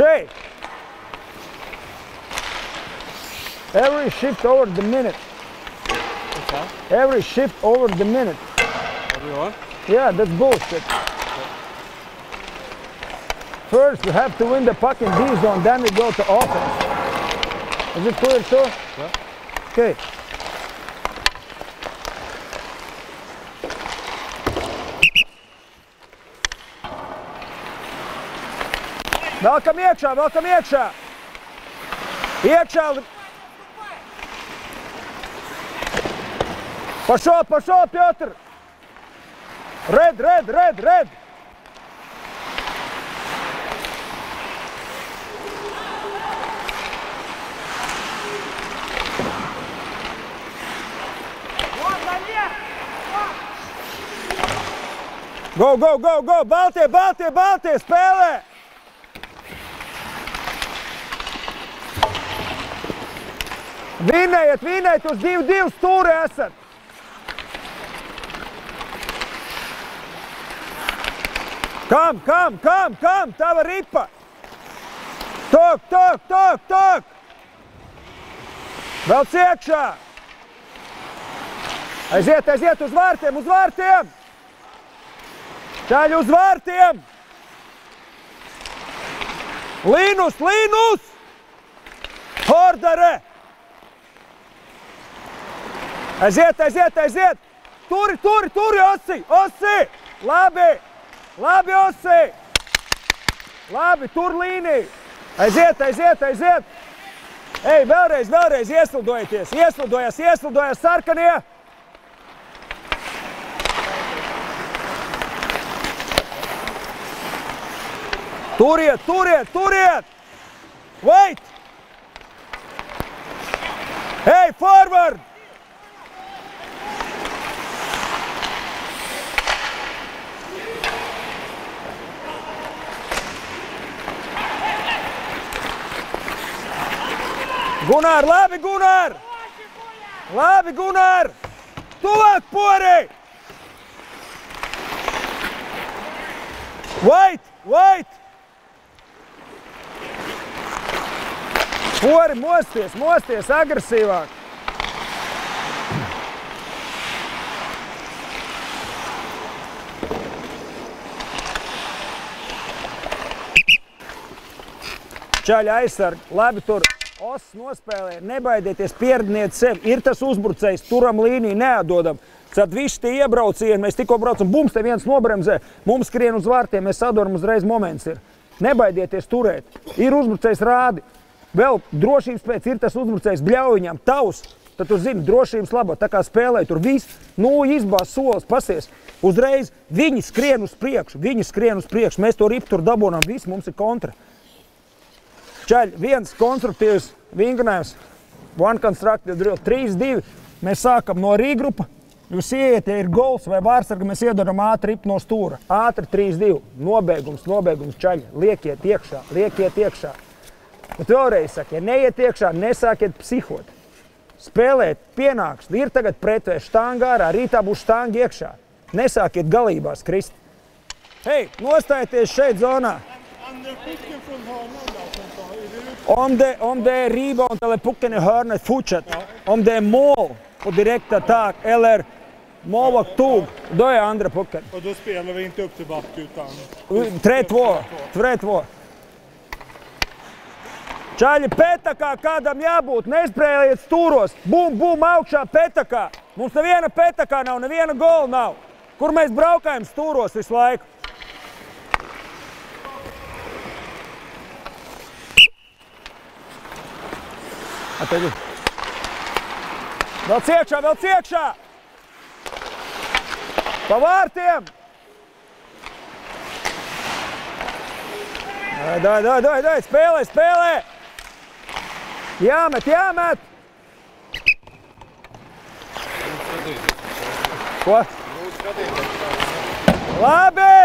Shay. Every shift over the minute. What's that? Every shift over the minute. Everyone? Yeah, that's bullshit. First, we have to win the puck in D zone, then we go to offense. Is it clear, too? Yeah. Okay. Velkam iekšā, velkam iekšā! Iekšā! Пошел, Петр! Red! Go! Baltie! Spēlē! Vinējiet, uz 2-2 stūri esat! Kam! Tava ripa! Tok! Velc iekšā! Aiziet uz vārtiem! Čaļ uz vārtiem! Līnus! Hordare! Aiziet! Turi, Osi! Labi, Osi! Labi, tur līniju! Aiziet! Ej, vēlreiz, ieslidojās sarkanie! Turiet! Wait! Hey, forward! Labi, Gunār! Tuvāk, Pori! Wait! Pori, mosties, agresīvāk! Čaļi aizsargi, labi tur. Oss nospēlē, nebaidieties, pieradiniet sevi. Ir tas uzbrucējs, turam līniju, neatdodam. Tad visi tie iebraucieni, mēs tikko braucam, bums, te viens nobremzē, mums skrien uz vārtiem, mēs sadoram uzreiz moments ir. Nebaidieties turēt. Ir uzbrucējs rādi. Vēl drošības pēc ir tas uzbrucējs, bļauj viņam, tavs. Tad tu zini, drošības labā, tā kā spēlē tur viss, izbāz solis, pasies. Uzreiz viņi skrien uz priekšu, mēs to ripu tur dabonām, viss mums ir kontra. Čaļ, viens konstruktīvs vingrinājums, one constructive drill, 3-2. Mēs sākam no rīgrupa, jūs ieiet, ja ir gols vai vārsarga, mēs iedaram ātri ripu no stūra. Ātri 3-2, nobeigums, čaļi, liekiet iekšā. Bet vēlreiz saka, ja neiet iekšā, nesākiet psihot. Spēlēt, pienāks, ir tagad pretvēs štanga ārā, rītā būs štanga iekšā. Nesākiet galībās krist. Hei, nostājieties šeit zonā. Om det är rebound eller pucken i hörnet, fortsätt. Om det är mål på direkt attack eller målvakt tog, då är andra pucken. Och då spelar vi inte upp till back utan... 3-2. Čaļi, petakā kādam jābūt, nespēliet stūros. Bum, augšā petakā. Mums neviena petakā nav, neviena gola nav. Kur mēs braukājam stūros visu laiku? Atveļu. Velc iekšā! Pa vārtiem! Dai, spēlē! Jāmet! Ko? Labi!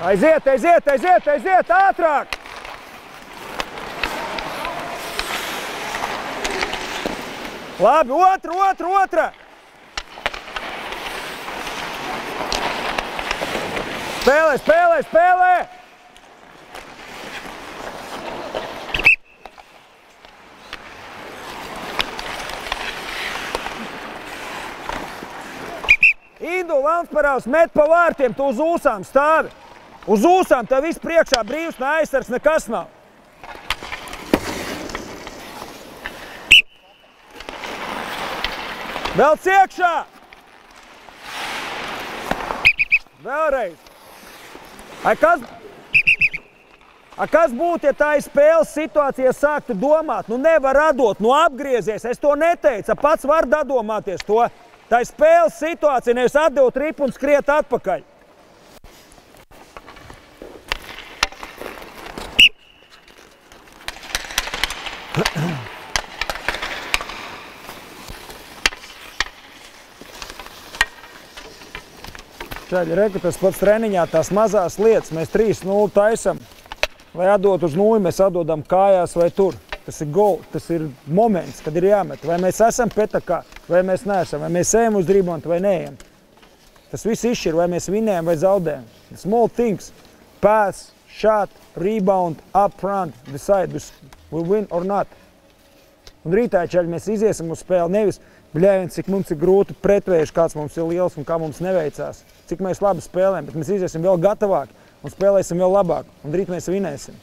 Aiziet, ātrāk! Labi, otra! Spēlē! transparāls, met pa vārtiem, tu uz ūsām stāvi. Uz ūsām tev viss priekšā brīvs, ne aizsargs, nekas nav. Vēl ciekšā! Vēlreiz. Kas būtu, ja tā ir spēles situācija, sāktu domāt? Nu nevar atdot, nu apgriezies, es to neteicu, pats var dadomāties to. Tā ir spēles situācija, nevis atdot ripu un skriet atpakaļ. Čaļi, reku, tas pats treniņā, tās mazās lietas, mēs 3-0 taisam. Lai atdot uz nulli, mēs atdodam kājās vai tur. Tas ir gol, tas ir moments, kad ir jāmet. Vai mēs esam petakā, vai mēs neesam, vai mēs ejam uz dribontu vai neejam. Tas viss izšķir, vai mēs vinējam vai zaudējam. Small things, pass, shot, rebound, up front, decide we win or not. Un rītā, čaļi, mēs iziesim uz spēli nevis, bļēvien, cik mums ir grūti pretvējuši, kāds mums ir liels un kā mums neveicās. Cik mēs labi spēlējam, bet mēs iziesim vēl gatavāk un spēlēsim vēl labāk. Un rīt mēs vinēsim.